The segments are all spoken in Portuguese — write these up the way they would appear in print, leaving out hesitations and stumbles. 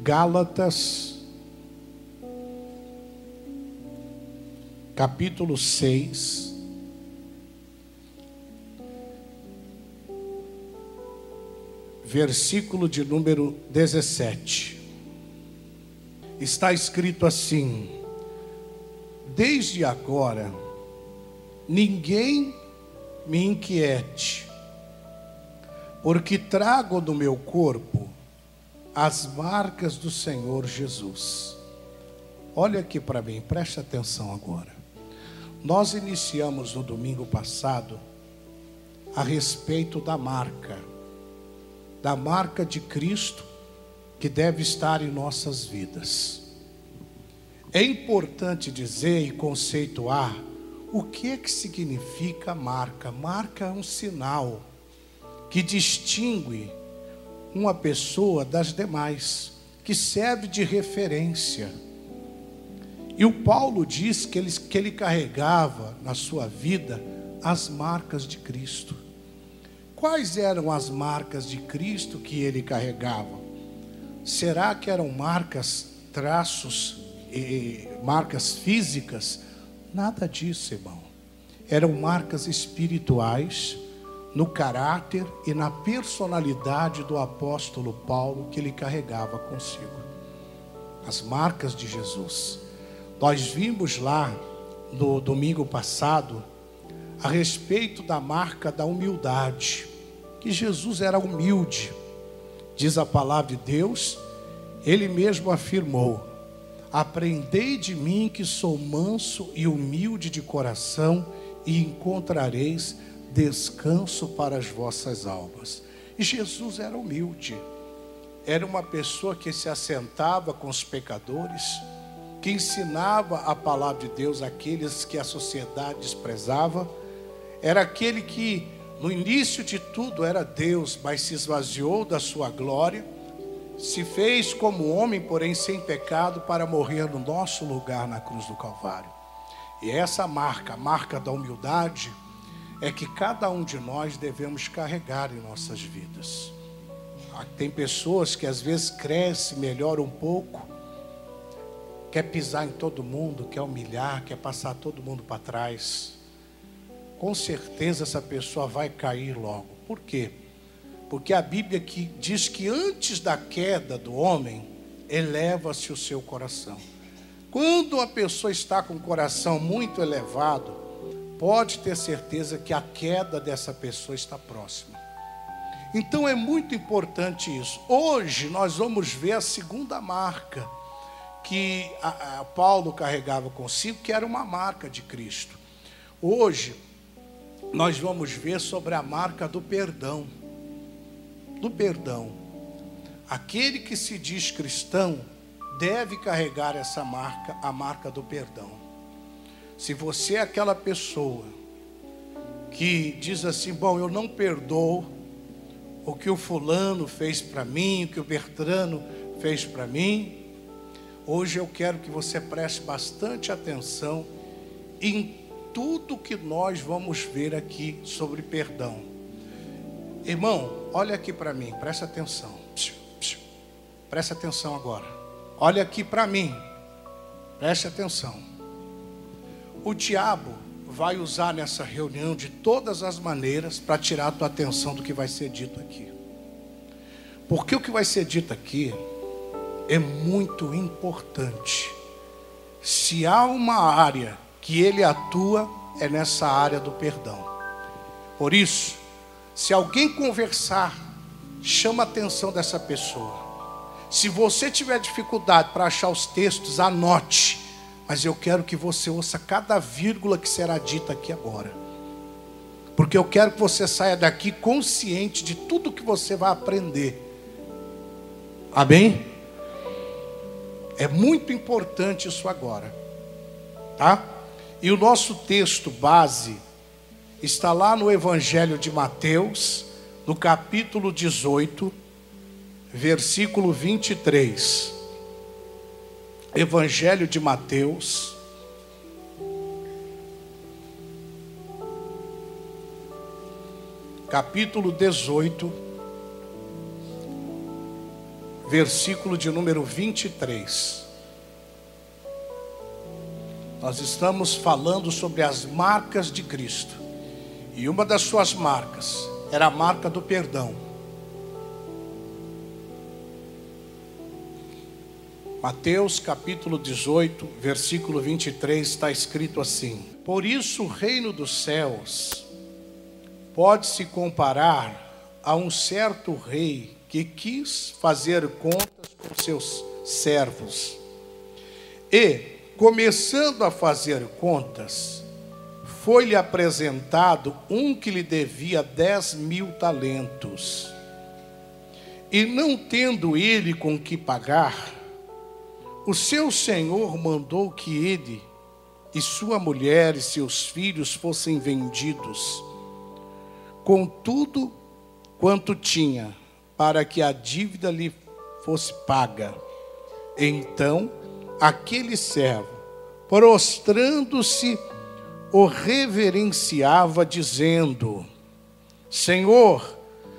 Gálatas, capítulo 6, versículo de número 17. Está escrito assim: desde agora, ninguém me inquiete, porque trago no meu corpo as marcas do Senhor Jesus. Olha aqui para mim, preste atenção agora. Nós iniciamos no domingo passado a respeito da marca de Cristo que deve estar em nossas vidas. É importante dizer e conceituar o que significa marca. Marca é um sinal que distingue uma pessoa das demais, que serve de referência. E o Paulo diz que ele carregava na sua vida as marcas de Cristo. Quais eram as marcas de Cristo que ele carregava? Será que eram marcas, traços, marcas físicas? Nada disso, irmão. Eram marcas espirituais, no caráter e na personalidade do apóstolo Paulo que ele carregava consigo. As marcas de Jesus. Nós vimos lá no domingo passado a respeito da marca da humildade, que Jesus era humilde. Diz a palavra de Deus, ele mesmo afirmou: aprendei de mim que sou manso e humilde de coração, e encontrareis descanso para as vossas almas. E Jesus era humilde, era uma pessoa que se assentava com os pecadores, que ensinava a palavra de Deus àqueles que a sociedade desprezava. Era aquele que no início de tudo era Deus, mas se esvaziou da sua glória, se fez como homem, porém sem pecado, para morrer no nosso lugar na cruz do Calvário. E essa marca, a marca da humildade, é que cada um de nós devemos carregar em nossas vidas. Tem pessoas que às vezes crescem, melhoram um pouco, quer pisar em todo mundo, quer humilhar, quer passar todo mundo para trás. Com certeza essa pessoa vai cair logo. Por quê? Porque a Bíblia que diz que antes da queda do homem, eleva-se o seu coração. Quando a pessoa está com o coração muito elevado, pode ter certeza que a queda dessa pessoa está próxima. Então é muito importante isso. Hoje nós vamos ver a segunda marca que Paulo carregava consigo, que era uma marca de Cristo. Hoje nós vamos ver sobre a marca do perdão. Do perdão. Aquele que se diz cristão deve carregar essa marca, a marca do perdão. Se você é aquela pessoa que diz assim: bom, eu não perdoo o que o fulano fez para mim, o que o Bertrano fez para mim, hoje eu quero que você preste bastante atenção em tudo que nós vamos ver aqui sobre perdão. Irmão, olha aqui para mim, presta atenção. Presta atenção agora. Olha aqui para mim, preste atenção. O diabo vai usar nessa reunião de todas as maneiras para tirar a tua atenção do que vai ser dito aqui. Porque o que vai ser dito aqui é muito importante. Se há uma área que ele atua, é nessa área do perdão. Por isso, se alguém conversar, chama a atenção dessa pessoa. Se você tiver dificuldade para achar os textos, anote. Mas eu quero que você ouça cada vírgula que será dita aqui agora. Porque eu quero que você saia daqui consciente de tudo que você vai aprender. Amém? É muito importante isso agora. Tá? E o nosso texto base está lá no Evangelho de Mateus, no capítulo 18, versículo 23. Evangelho de Mateus, capítulo 18, versículo de número 23. Nós estamos falando sobre as marcas de Cristo. E uma das suas marcas era a marca do perdão. Mateus capítulo 18, versículo 23, está escrito assim: por isso o reino dos céus pode se comparar a um certo rei que quis fazer contas com seus servos. E, começando a fazer contas, foi-lhe apresentado um que lhe devia 10.000 talentos. E não tendo ele com que pagar, o seu senhor mandou que ele e sua mulher e seus filhos fossem vendidos, com tudo quanto tinha, para que a dívida lhe fosse paga. Então, aquele servo, prostrando-se, o reverenciava, dizendo: Senhor,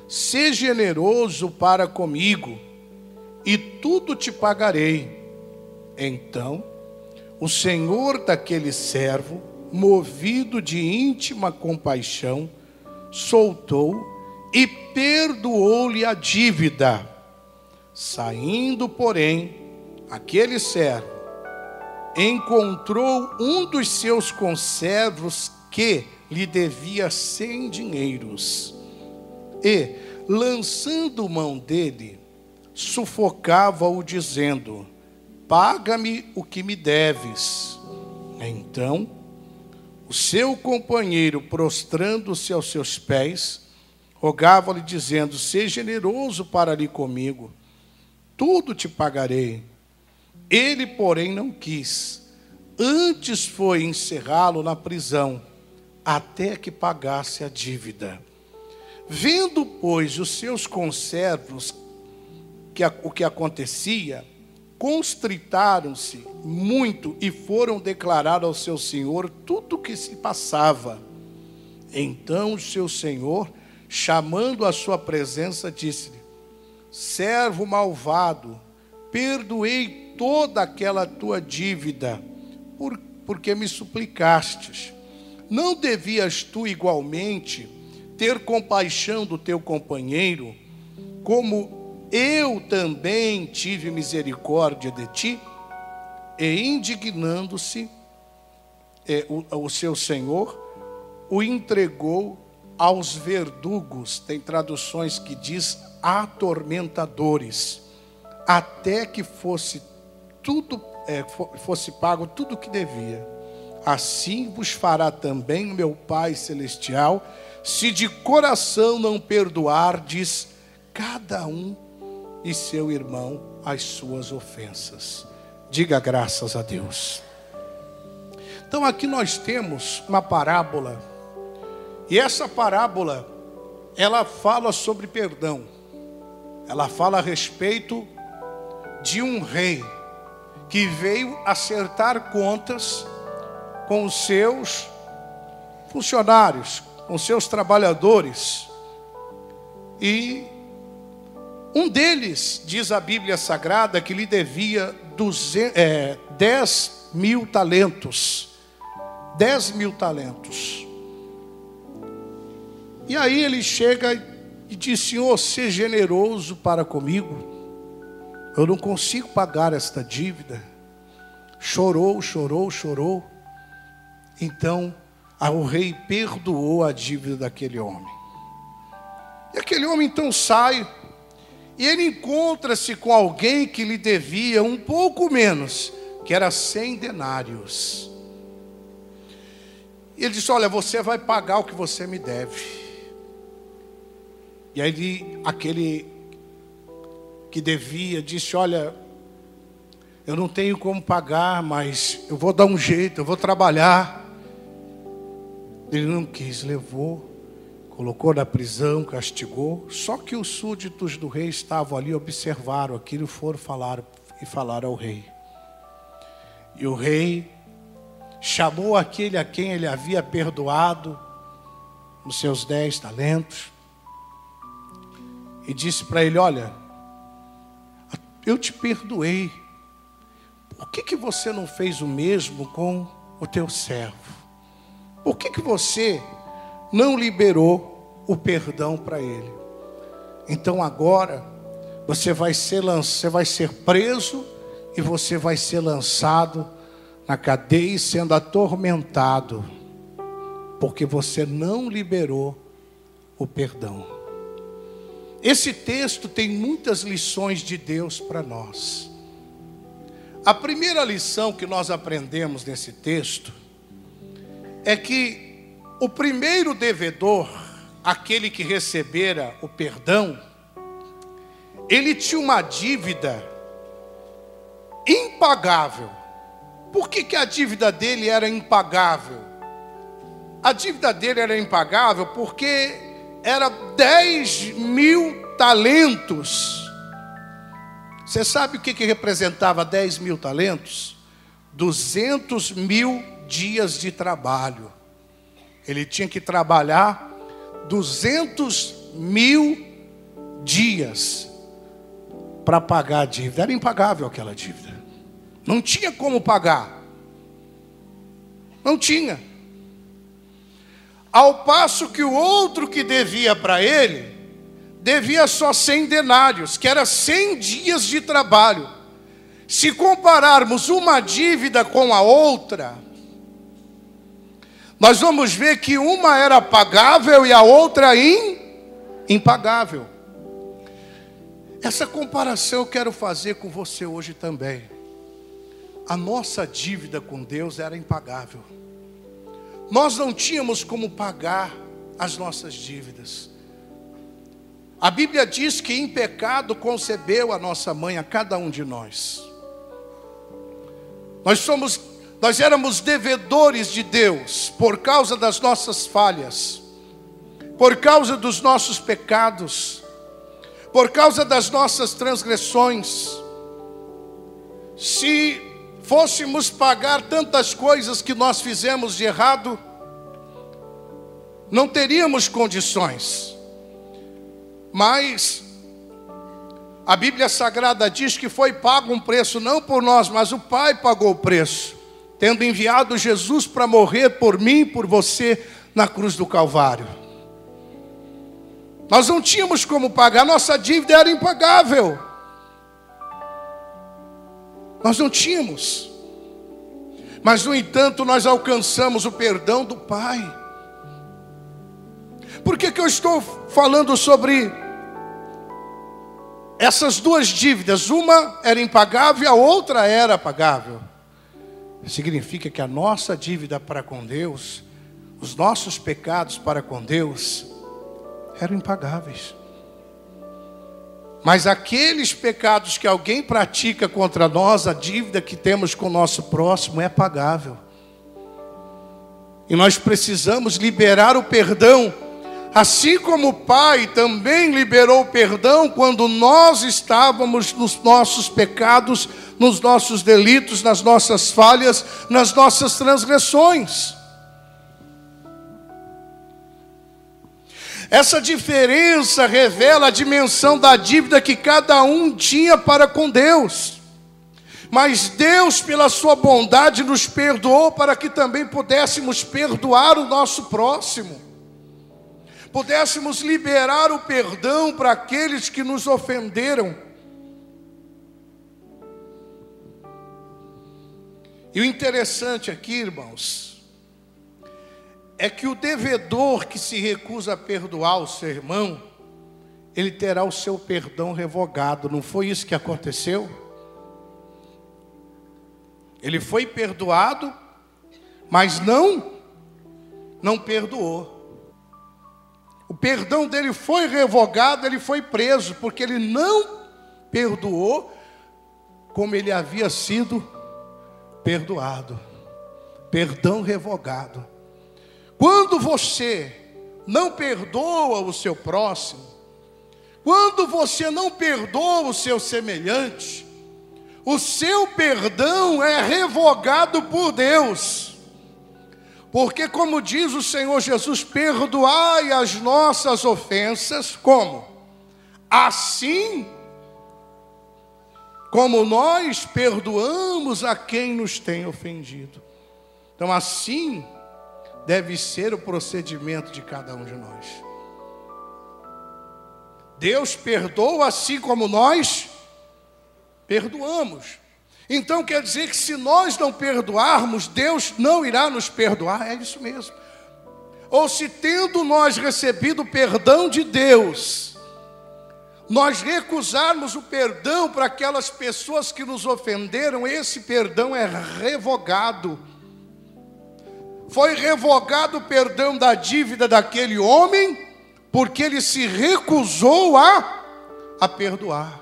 seja generoso para comigo, e tudo te pagarei. Então, o senhor daquele servo, movido de íntima compaixão, soltou e perdoou-lhe a dívida. Saindo, porém, aquele servo encontrou um dos seus conservos que lhe devia 100 dinheiros. E, lançando mão dele, sufocava-o, dizendo: paga-me o que me deves. Então, o seu companheiro, prostrando-se aos seus pés, rogava-lhe, dizendo: seja generoso para ali comigo, tudo te pagarei. Ele, porém, não quis, antes foi encerrá-lo na prisão, até que pagasse a dívida. Vendo, pois, os seus conservos o que acontecia, constritaram-se muito e foram declarar ao seu senhor tudo o que se passava. Então o seu senhor, chamando à sua presença, disse-lhe: servo malvado, perdoei toda aquela tua dívida, porque me suplicastes. Não devias tu igualmente ter compaixão do teu companheiro, como eu também tive misericórdia de ti? E indignando-se, o seu senhor o entregou aos verdugos, tem traduções que diz atormentadores, até que fosse pago tudo o que devia. Assim vos fará também meu Pai Celestial, se de coração não perdoardes cada um e seu irmão as suas ofensas. Diga graças a Deus. Então aqui nós temos uma parábola, e essa parábola, ela fala sobre perdão. Ela fala a respeito de um rei que veio acertar contas com os seus funcionários, com seus trabalhadores. E um deles, diz a Bíblia Sagrada, que lhe devia 10.000 talentos. 10.000 talentos. E aí ele chega e diz: Senhor, seja generoso para comigo, eu não consigo pagar esta dívida. Chorou. Então o rei perdoou a dívida daquele homem. E aquele homem então sai, e ele encontra-se com alguém que lhe devia um pouco menos, que era 100 denários. E ele disse: olha, você vai pagar o que você me deve. E aí aquele que devia disse: olha, eu não tenho como pagar, mas eu vou dar um jeito, eu vou trabalhar. Ele não quis, levou, colocou na prisão, castigou. Só que os súditos do rei estavam ali, observaram aquilo, foram falaram ao rei. E o rei chamou aquele a quem ele havia perdoado os seus 10 talentos e disse para ele: olha, a eu te perdoei. Por que você não fez o mesmo com o teu servo? Por que você não liberou o perdão para ele? Então agora você vai ser preso e você vai ser lançado na cadeia, sendo atormentado, porque você não liberou o perdão. Esse texto tem muitas lições de Deus para nós. A primeira lição que nós aprendemos nesse texto é que o primeiro devedor, aquele que recebera o perdão, ele tinha uma dívida impagável. Por que a dívida dele era impagável? A dívida dele era impagável porque era 10.000 talentos. Você sabe o que representava 10.000 talentos? 200.000 dias de trabalho. Ele tinha que trabalhar 200.000 dias para pagar a dívida. Era impagável aquela dívida. Não tinha como pagar. Não tinha. Ao passo que o outro que devia para ele, devia só 100 denários, que era 100 dias de trabalho. Se compararmos uma dívida com a outra, nós vamos ver que uma era pagável e a outra impagável. Essa comparação eu quero fazer com você hoje também. A nossa dívida com Deus era impagável. Nós não tínhamos como pagar as nossas dívidas. A Bíblia diz que em pecado concebeu a nossa mãe, a cada um de nós. Nós éramos devedores de Deus por causa das nossas falhas, por causa dos nossos pecados, por causa das nossas transgressões. Se fôssemos pagar tantas coisas que nós fizemos de errado, não teríamos condições. Mas a Bíblia Sagrada diz que foi pago um preço, não por nós, mas o Pai pagou o preço, tendo enviado Jesus para morrer por mim e por você na cruz do Calvário. Nós não tínhamos como pagar, nossa dívida era impagável. Nós não tínhamos. Mas, no entanto, nós alcançamos o perdão do Pai. Por que eu estou falando sobre essas duas dívidas? Uma era impagável e a outra era pagável. Significa que a nossa dívida para com Deus, os nossos pecados para com Deus, eram impagáveis. Mas aqueles pecados que alguém pratica contra nós, a dívida que temos com o nosso próximo é pagável. E nós precisamos liberar o perdão, assim como o Pai também liberou o perdão quando nós estávamos nos nossos pecados, nos nossos delitos, nas nossas falhas, nas nossas transgressões. Essa diferença revela a dimensão da dívida que cada um tinha para com Deus. Mas Deus, pela sua bondade, nos perdoou para que também pudéssemos perdoar o nosso próximo. Pudéssemos liberar o perdão para aqueles que nos ofenderam. E o interessante aqui, irmãos, é que o devedor que se recusa a perdoar o seu irmão, ele terá o seu perdão revogado. Não foi isso que aconteceu? Ele foi perdoado, mas não perdoou. O perdão dele foi revogado, ele foi preso, porque ele não perdoou como ele havia sido perdoado. Perdão revogado. Quando você não perdoa o seu próximo, quando você não perdoa o seu semelhante, o seu perdão é revogado por Deus. Porque, como diz o Senhor Jesus, perdoai as nossas ofensas, como? Assim como nós perdoamos a quem nos tem ofendido. Então assim deve ser o procedimento de cada um de nós. Deus perdoa assim como nós perdoamos. Então quer dizer que se nós não perdoarmos, Deus não irá nos perdoar, é isso mesmo. Ou se tendo nós recebido o perdão de Deus, nós recusarmos o perdão para aquelas pessoas que nos ofenderam, esse perdão é revogado. Foi revogado o perdão da dívida daquele homem, porque ele se recusou a perdoar.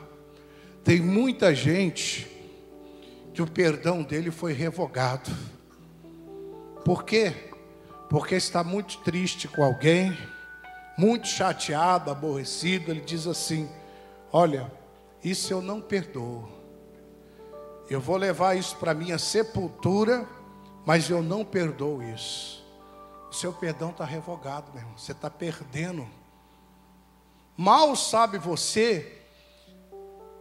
Tem muita gente que o perdão dele foi revogado. Por quê? Porque está muito triste com alguém, muito chateado, aborrecido. Ele diz assim: olha, isso eu não perdoo. Eu vou levar isso para a minha sepultura, mas eu não perdoo isso. O seu perdão está revogado, meu irmão. Você está perdendo. Mal sabe você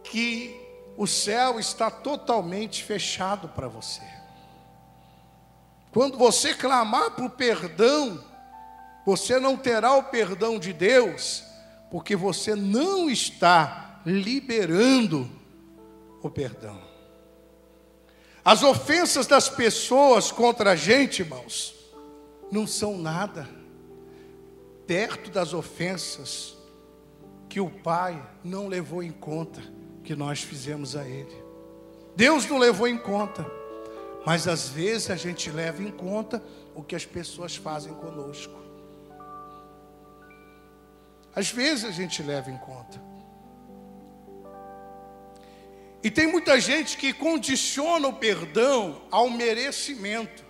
que o céu está totalmente fechado para você. Quando você clamar por perdão, você não terá o perdão de Deus, porque você não está liberando o perdão. As ofensas das pessoas contra a gente, irmãos, não são nada perto das ofensas que o Pai não levou em conta, que nós fizemos a Ele. Deus não levou em conta, mas às vezes a gente leva em conta o que as pessoas fazem conosco. Às vezes a gente leva em conta. E tem muita gente que condiciona o perdão ao merecimento.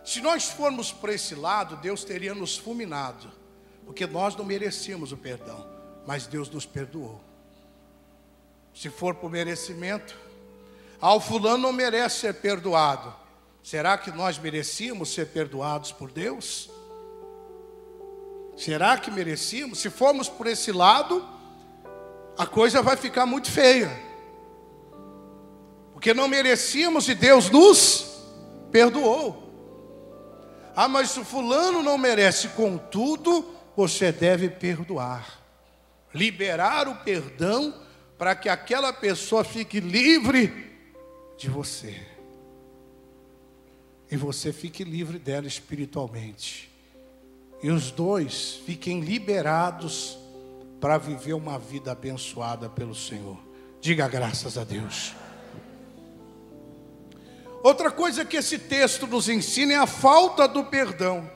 Se nós formos para esse lado, Deus teria nos fulminado, porque nós não merecíamos o perdão, mas Deus nos perdoou. Se for por merecimento, o fulano não merece ser perdoado. Será que nós merecíamos ser perdoados por Deus? Será que merecíamos? Se formos por esse lado, a coisa vai ficar muito feia. Porque não merecíamos e Deus nos perdoou. Ah, mas o fulano não merece. Contudo, você deve perdoar. Liberar o perdão para que aquela pessoa fique livre de você. E você fique livre dela espiritualmente. E os dois fiquem liberados para viver uma vida abençoada pelo Senhor. Diga graças a Deus. Outra coisa que esse texto nos ensina é a falta do perdão.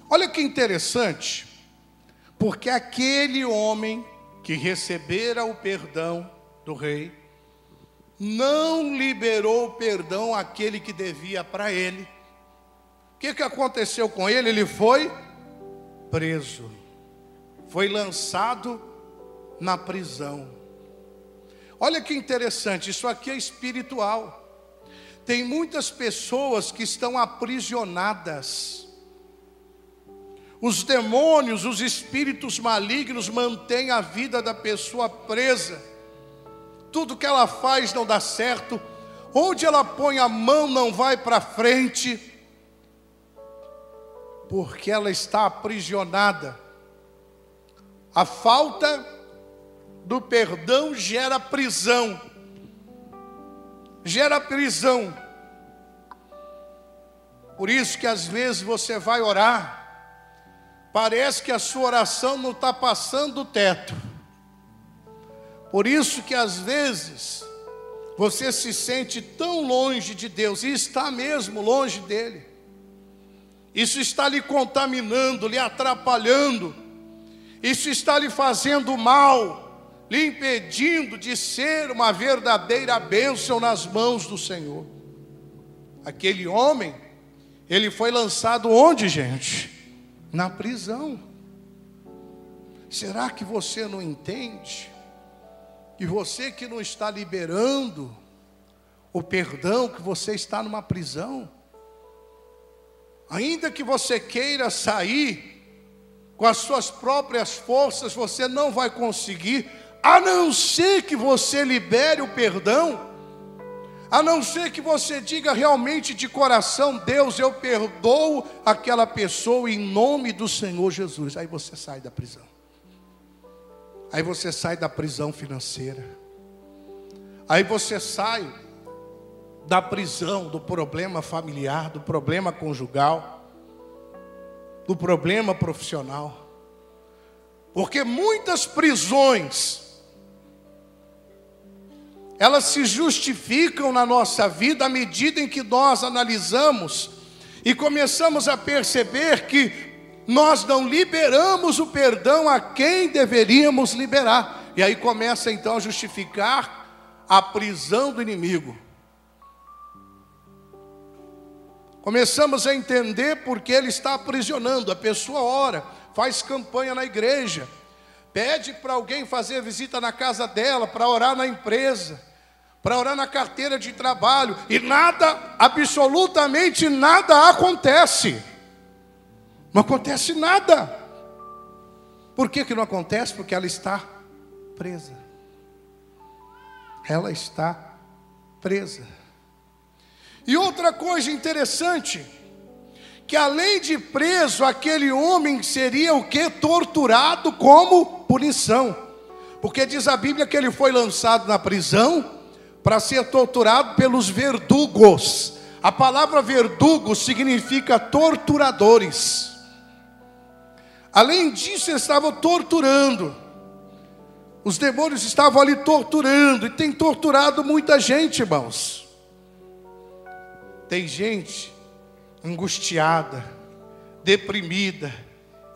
Olha que interessante, porque aquele homem que recebera o perdão do rei, não liberou o perdão àquele que devia para ele. O que aconteceu com ele? Ele foi preso, foi lançado na prisão. Olha que interessante, isso aqui é espiritual. Tem muitas pessoas que estão aprisionadas. Os demônios, os espíritos malignos mantêm a vida da pessoa presa. Tudo que ela faz não dá certo. Onde ela põe a mão não vai para frente, porque ela está aprisionada. A falta do perdão gera prisão. Gera prisão. Por isso que às vezes você vai orar, parece que a sua oração não está passando do teto. Por isso que às vezes você se sente tão longe de Deus, e está mesmo longe dele. Isso está lhe contaminando, lhe atrapalhando. Isso está lhe fazendo mal, lhe impedindo de ser uma verdadeira bênção nas mãos do Senhor. Aquele homem, ele foi lançado onde, gente? Na prisão. Será que você não entende? E você que não está liberando o perdão, que você está numa prisão. Ainda que você queira sair com as suas próprias forças, você não vai conseguir, A não ser que você libere o perdão, a não ser que você diga realmente de coração: Deus, eu perdoo aquela pessoa em nome do Senhor Jesus. Aí você sai da prisão. Aí você sai da prisão financeira. Aí você sai da prisão do problema familiar, do problema conjugal, do problema profissional. Porque muitas prisões, elas se justificam na nossa vida à medida em que nós analisamos e começamos a perceber que nós não liberamos o perdão a quem deveríamos liberar. E aí começa então a justificar a prisão do inimigo. Começamos a entender porque ele está aprisionando. A pessoa ora, faz campanha na igreja, pede para alguém fazer visita na casa dela, para orar na empresa, para orar na carteira de trabalho, e nada, absolutamente nada acontece. Não acontece nada. Por que não acontece? Porque ela está presa. Ela está presa. E outra coisa interessante, que além de preso, aquele homem seria o quê? Torturado como punição. Porque diz a Bíblia que ele foi lançado na prisão para ser torturado pelos verdugos. A palavra verdugo significa torturadores. Além disso, eles estavam torturando. Os demônios estavam ali torturando, e tem torturado muita gente, irmãos. Tem gente angustiada, deprimida,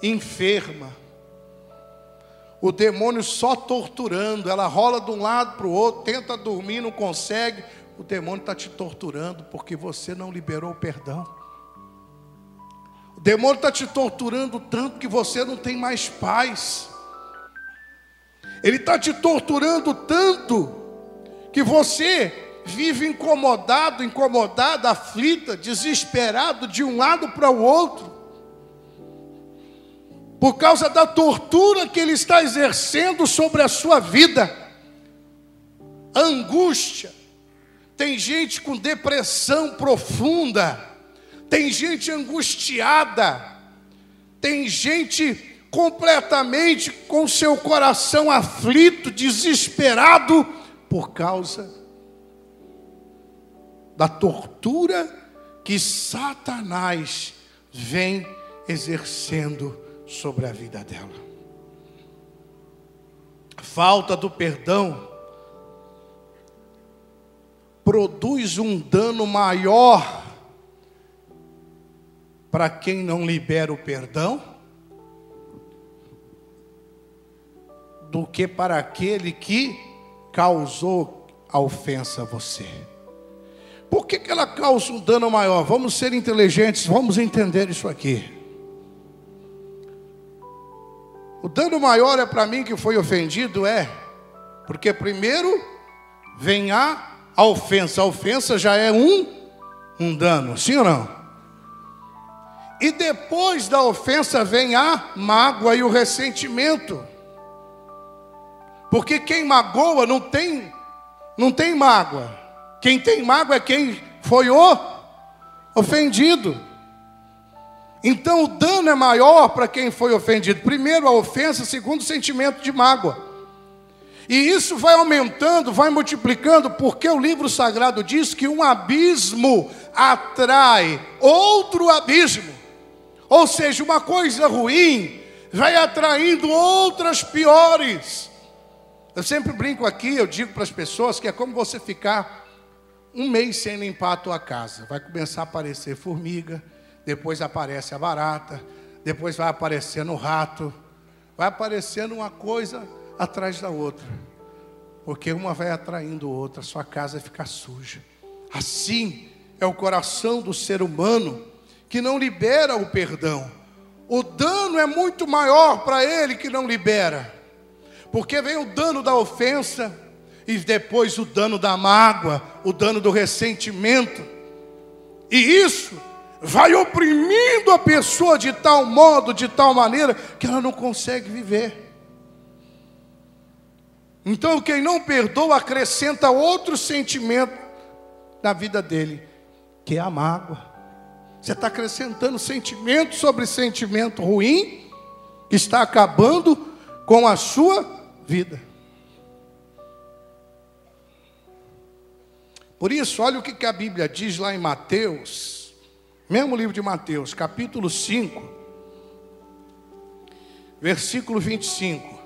enferma. O demônio só torturando. Ela rola de um lado para o outro, tenta dormir, não consegue. O demônio está te torturando porque você não liberou o perdão. O demônio está te torturando tanto que você não tem mais paz. Ele está te torturando tanto que você vive incomodado, incomodada, aflita, desesperado de um lado para o outro, por causa da tortura que ele está exercendo sobre a sua vida. A angústia. Tem gente com depressão profunda, tem gente angustiada, tem gente completamente com seu coração aflito, desesperado, por causa da tortura que Satanás vem exercendo sobre a vida dela. A falta do perdão produz um dano maior para quem não libera o perdão do que para aquele que causou a ofensa a você. Por que ela causa um dano maior? Vamos ser inteligentes, vamos entender isso aqui. O dano maior é para mim que foi ofendido, porque primeiro vem a ofensa. A ofensa já é um dano, sim ou não? E depois da ofensa vem a mágoa e o ressentimento. Porque quem magoa não tem mágoa. Quem tem mágoa é quem foi ofendido. Então o dano é maior para quem foi ofendido. Primeiro a ofensa, segundo o sentimento de mágoa. E isso vai aumentando, vai multiplicando, porque o livro sagrado diz que um abismo atrai outro abismo. Ou seja, uma coisa ruim vai atraindo outras piores. Eu sempre brinco aqui, eu digo para as pessoas que é como você ficar um mês sem limpar a tua casa. Vai começar a aparecer formiga, depois aparece a barata, depois vai aparecendo o rato, vai aparecendo uma coisa atrás da outra, porque uma vai atraindo outra, sua casa fica suja. Assim é o coração do ser humano que não libera o perdão. O dano é muito maior para ele que não libera, porque vem o dano da ofensa, e depois o dano da mágoa, o dano do ressentimento. E isso vai oprimindo a pessoa de tal modo, de tal maneira, que ela não consegue viver. Então quem não perdoa acrescenta outro sentimento na vida dele, que é a mágoa. Você está acrescentando sentimento sobre sentimento ruim, que está acabando com a sua vida. Por isso, olha o que a Bíblia diz lá em Mateus, mesmo livro de Mateus, capítulo 5, versículo 25.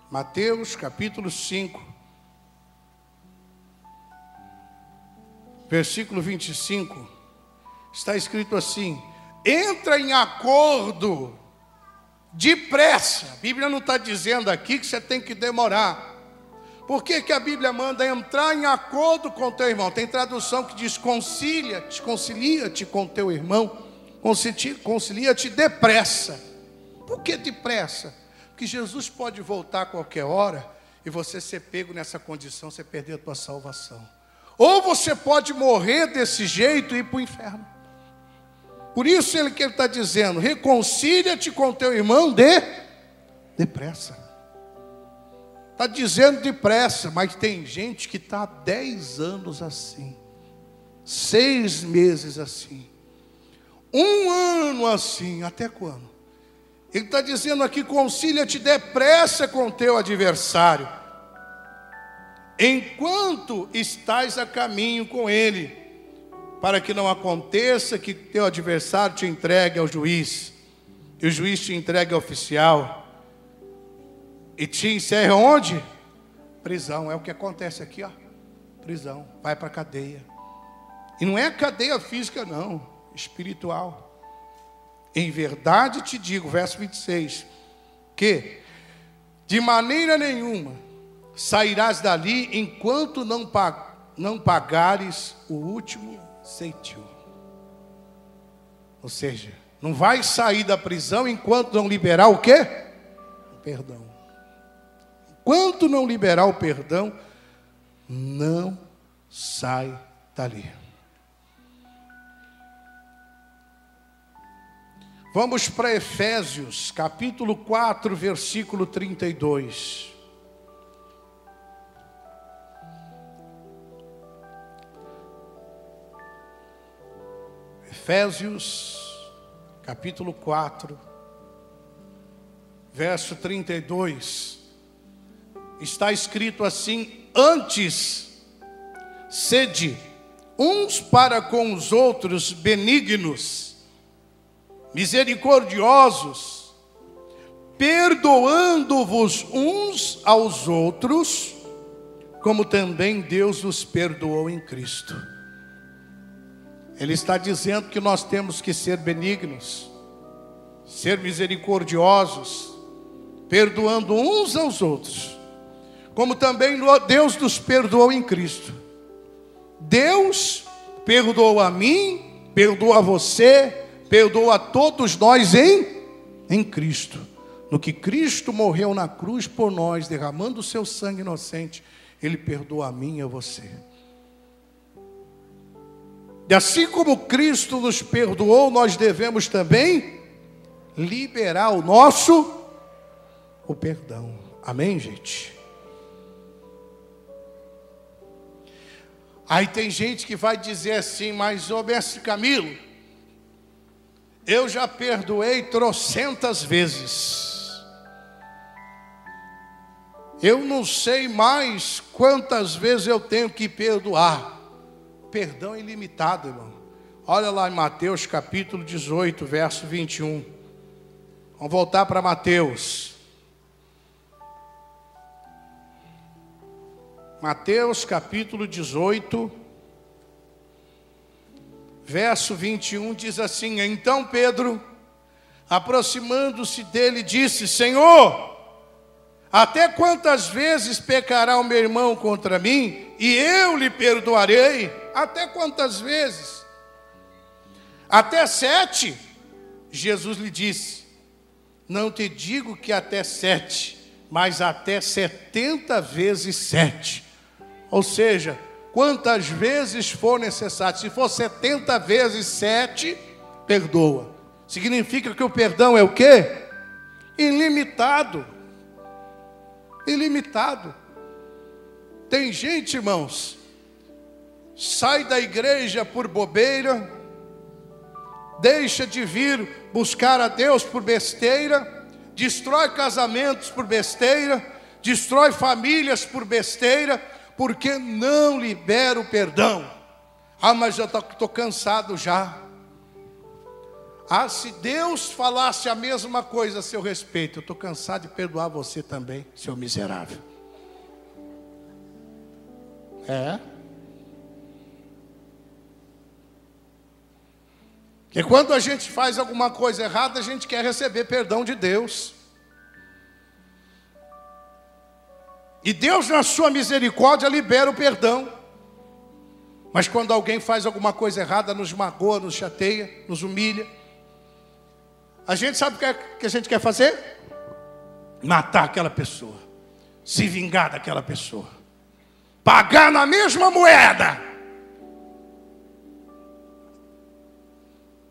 Mateus, capítulo 5, versículo 25, está escrito assim: entra em acordo depressa. A Bíblia não está dizendo aqui que você tem que demorar. Por que a Bíblia manda entrar em acordo com o teu irmão? Tem tradução que diz concilia-te com teu irmão, concilia-te depressa. Por que depressa? Porque Jesus pode voltar a qualquer hora e você ser pego nessa condição, você perder a tua salvação. Ou você pode morrer desse jeito e ir para o inferno. Por isso que ele está dizendo, reconcilia-te com teu irmão depressa. Está dizendo depressa, mas tem gente que está há 10 anos assim, 6 meses assim, 1 ano assim, até quando? Ele está dizendo aqui, concilia-te depressa com teu adversário, enquanto estás a caminho com ele, para que não aconteça que teu adversário te entregue ao juiz, e o juiz te entregue ao oficial, e te encerre onde? Prisão. É o que acontece aqui, ó. Prisão, vai para a cadeia. E não é cadeia física não, espiritual. Em verdade te digo, verso 26, que de maneira nenhuma sairás dali enquanto não pagares o último ceitil. Ou seja, não vai sair da prisão enquanto não liberar o quê? O perdão. Enquanto não liberar o perdão, não sai dali. Vamos para Efésios, capítulo 4, versículo 32. Efésios, capítulo 4, verso 32. Está escrito assim: antes, sede uns para com os outros benignos, misericordiosos, perdoando-vos uns aos outros, como também Deus os perdoou em Cristo. Ele está dizendo que nós temos que ser benignos, ser misericordiosos, perdoando uns aos outros, como também Deus nos perdoou em Cristo. Deus perdoou a mim, perdoou a você, perdoou a todos nós em Cristo. No que Cristo morreu na cruz por nós, derramando o seu sangue inocente, Ele perdoou a mim e a você. E assim como Cristo nos perdoou, nós devemos também liberar o perdão. Amém, gente? Aí tem gente que vai dizer assim, mas ô mestre Camilo, eu já perdoei trocentas vezes. Eu não sei mais quantas vezes eu tenho que perdoar. Perdão é ilimitado, irmão. Olha lá em Mateus capítulo 18, verso 21. Vamos voltar para Mateus. Mateus capítulo 18, verso 21 diz assim: então Pedro, aproximando-se dele, disse: Senhor, até quantas vezes pecará o meu irmão contra mim e eu lhe perdoarei? Até quantas vezes? Até 7? Jesus lhe disse: não te digo que até 7, mas até 70 vezes 7. Ou seja, quantas vezes for necessário. Se for 70 vezes 7, perdoa. Significa que o perdão é o quê? Ilimitado. Ilimitado. Tem gente, irmãos, sai da igreja por bobeira, deixa de vir buscar a Deus por besteira, destrói casamentos por besteira, destrói famílias por besteira, porque não libera o perdão. Ah, mas eu estou cansado já. Ah, se Deus falasse a mesma coisa a seu respeito, eu estou cansado de perdoar você também, seu miserável. É. Porque quando a gente faz alguma coisa errada, a gente quer receber perdão de Deus. E Deus, na sua misericórdia, libera o perdão. Mas quando alguém faz alguma coisa errada, nos magoa, nos chateia, nos humilha, a gente sabe o que a gente quer fazer? Matar aquela pessoa, se vingar daquela pessoa, pagar na mesma moeda.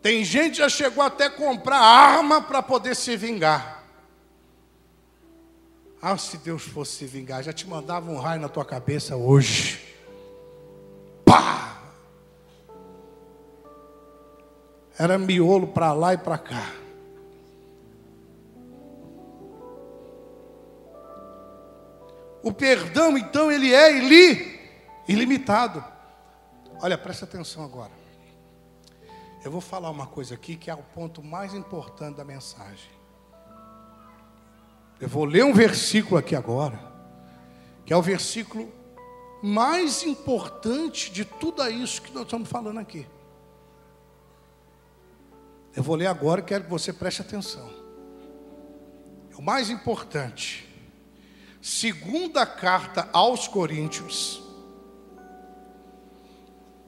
Tem gente que já chegou até a comprar arma para poder se vingar. Ah, se Deus fosse se vingar, já te mandava um raio na tua cabeça hoje. Pá! Era miolo para lá e para cá. O perdão, então, ele é ilimitado. Olha, presta atenção agora. Eu vou falar uma coisa aqui que é o ponto mais importante da mensagem. Eu vou ler um versículo aqui agora, que é o versículo mais importante de tudo isso que nós estamos falando aqui. Eu vou ler agora e quero que você preste atenção. É o mais importante. Segunda carta aos Coríntios,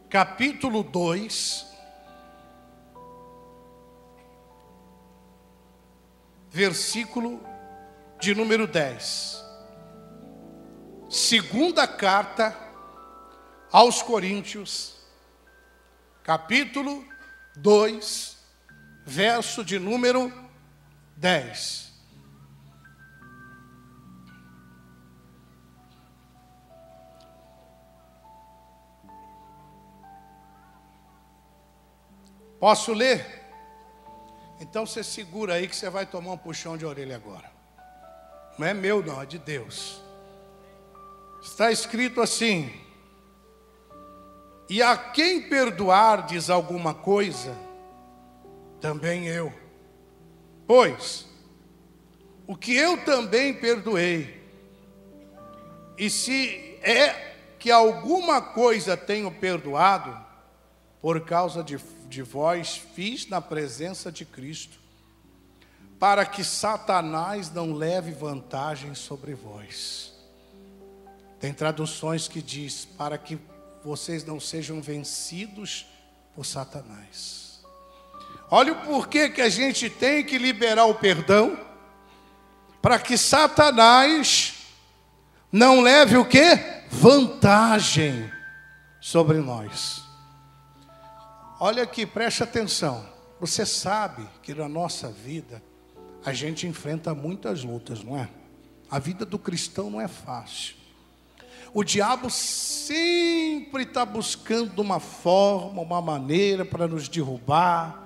capítulo 2, versículo de número 10. Segunda carta aos Coríntios, capítulo 2, verso de número 10. Posso ler? Então você segura aí que você vai tomar um puxão de orelha agora. Não é meu não, é de Deus. Está escrito assim: e a quem perdoardes alguma coisa, também eu. Pois, o que eu também perdoei. E se é que alguma coisa tenho perdoado, por causa de vós fiz na presença de Cristo, para que Satanás não leve vantagem sobre vós. Tem traduções que diz, para que vocês não sejam vencidos por Satanás. Olha o porquê que a gente tem que liberar o perdão, para que Satanás não leve o quê? Vantagem sobre nós. Olha aqui, preste atenção. Você sabe que na nossa vida a gente enfrenta muitas lutas, não é? A vida do cristão não é fácil. O diabo sempre está buscando uma forma, uma maneira para nos derrubar,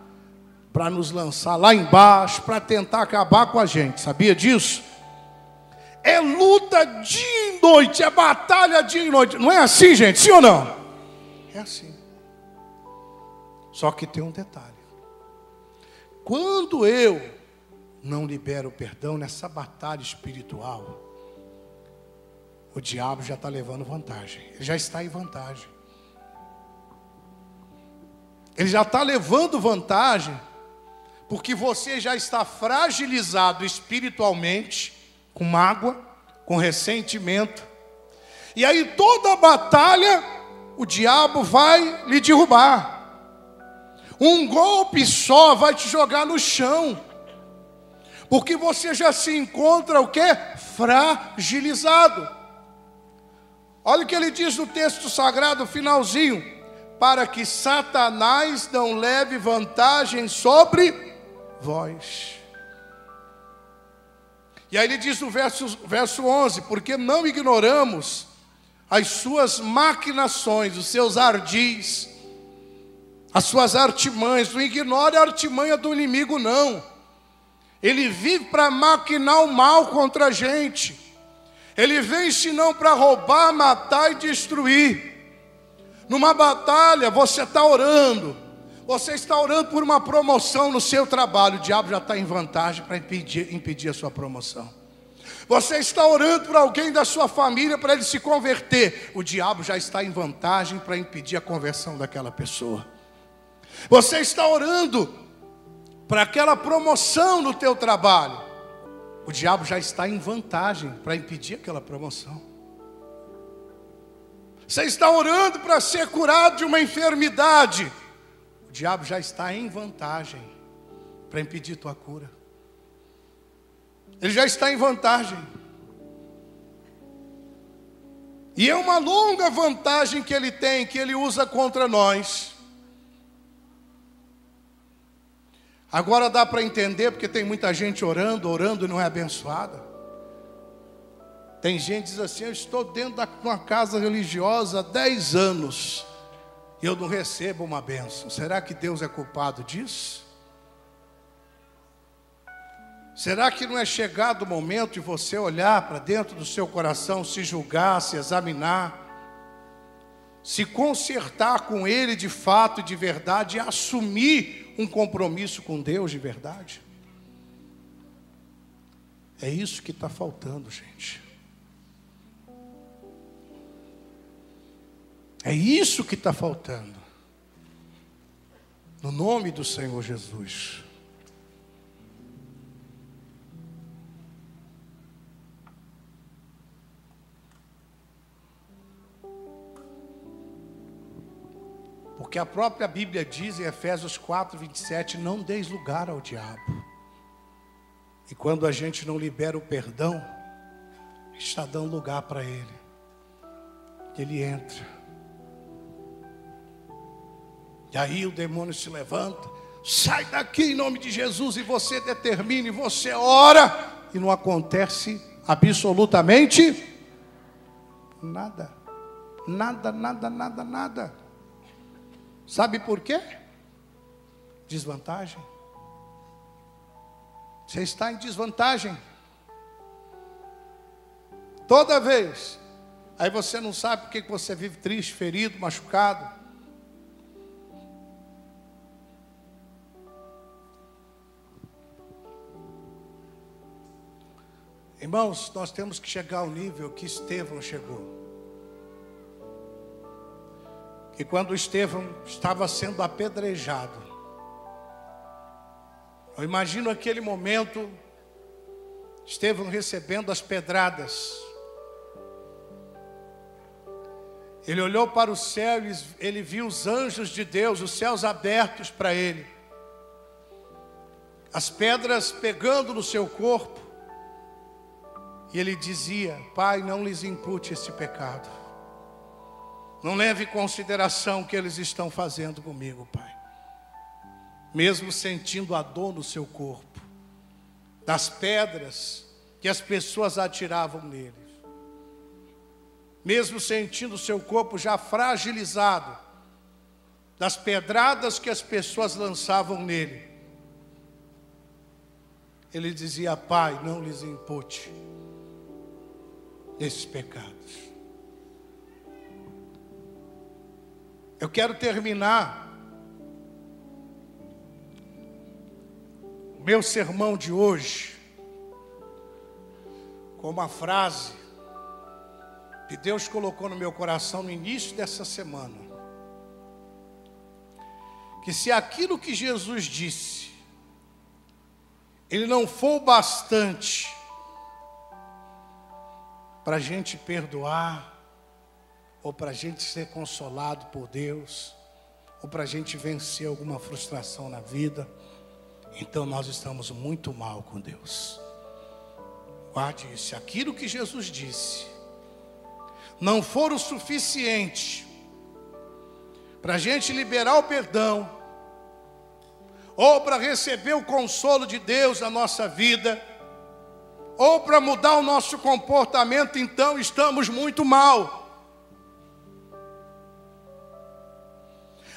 para nos lançar lá embaixo, para tentar acabar com a gente. Sabia disso? É luta dia e noite, é batalha dia e noite. Não é assim, gente? Sim ou não? É assim. Só que tem um detalhe. Quando eu não libero o perdão nessa batalha espiritual, o diabo já está levando vantagem. Ele já está em vantagem. Ele já está levando vantagem, porque você já está fragilizado espiritualmente, com mágoa, com ressentimento. E aí toda a batalha, o diabo vai lhe derrubar. Um golpe só vai te jogar no chão. Porque você já se encontra o quê? Fragilizado. Olha o que ele diz no texto sagrado, finalzinho. para que Satanás não leve vantagem sobre vós. E aí ele diz no verso 11, porque não ignoramos as suas maquinações, os seus ardis, as suas artimanhas. Não ignore a artimanha do inimigo, não. Ele vive para maquinar o mal contra a gente. Ele vem senão para roubar, matar e destruir. Numa batalha, você está orando. Você está orando por uma promoção no seu trabalho. O diabo já está em vantagem para impedir a sua promoção. Você está orando por alguém da sua família para ele se converter. O diabo já está em vantagem para impedir a conversão daquela pessoa. Você está orando para aquela promoção no teu trabalho. O diabo já está em vantagem para impedir aquela promoção. Você está orando para ser curado de uma enfermidade. O diabo já está em vantagem para impedir tua cura. Ele já está em vantagem. E é uma longa vantagem que ele tem, que ele usa contra nós. Agora dá para entender, porque tem muita gente orando e não é abençoada. Tem gente que diz assim, eu estou dentro de uma casa religiosa há 10 anos e eu não recebo uma bênção. Será que Deus é culpado disso? Será que não é chegado o momento de você olhar para dentro do seu coração, se julgar, se examinar, se consertar com Ele de fato e de verdade e assumir um compromisso com Deus de verdade? É isso que está faltando, gente. É isso que está faltando. No nome do Senhor Jesus. Porque a própria Bíblia diz em Efésios 4, 27, não deis lugar ao diabo. E quando a gente não libera o perdão, está dando lugar para ele. Ele entra. E aí o demônio se levanta, sai daqui em nome de Jesus, e você determina, e você ora, e não acontece absolutamente nada. Nada, nada, nada, nada. Sabe por quê? Desvantagem. Você está em desvantagem. Toda vez. Aí você não sabe por que você vive triste, ferido, machucado. Irmãos, nós temos que chegar ao nível que Estevão chegou. Que quando Estevão estava sendo apedrejado, eu imagino aquele momento, Estevão recebendo as pedradas. Ele olhou para o céu e ele viu os anjos de Deus, os céus abertos para ele. As pedras pegando no seu corpo. E ele dizia, Pai, não lhes impute esse pecado. Não leve em consideração o que eles estão fazendo comigo, Pai. Mesmo sentindo a dor no seu corpo, das pedras que as pessoas atiravam nele. Mesmo sentindo o seu corpo já fragilizado, das pedradas que as pessoas lançavam nele. Ele dizia, Pai, não lhes impute esses pecados. Eu quero terminar o meu sermão de hoje com uma frase que Deus colocou no meu coração no início dessa semana. Que se aquilo que Jesus disse, ele não for o bastante para a gente perdoar, ou para a gente ser consolado por Deus, ou para a gente vencer alguma frustração na vida, então nós estamos muito mal com Deus. Guarde isso. Se aquilo que Jesus disse não for o suficiente para a gente liberar o perdão, ou para receber o consolo de Deus na nossa vida, ou para mudar o nosso comportamento, então estamos muito mal.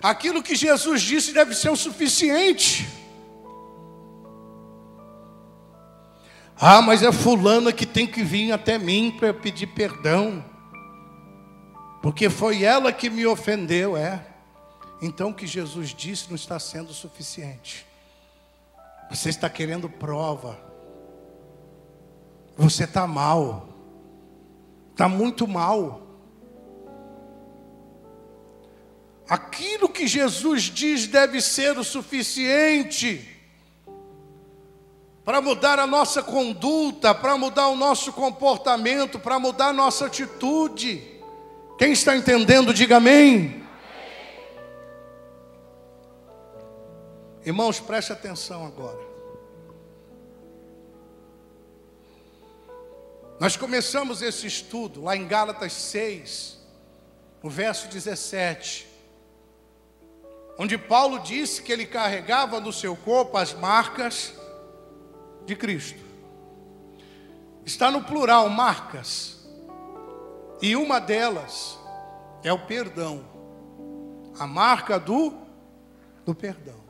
Aquilo que Jesus disse deve ser o suficiente. Ah, mas é fulana que tem que vir até mim para eu pedir perdão, porque foi ela que me ofendeu. Então o que Jesus disse não está sendo suficiente. Você está querendo prova. Você está mal. Está muito mal. Aquilo que Jesus diz deve ser o suficiente para mudar a nossa conduta, para mudar o nosso comportamento, para mudar a nossa atitude. Quem está entendendo, diga amém. Irmãos, preste atenção agora. Nós começamos esse estudo lá em Gálatas 6, no verso 17, onde Paulo disse que ele carregava no seu corpo as marcas de Cristo. Está no plural, marcas. E uma delas é o perdão. A marca do perdão.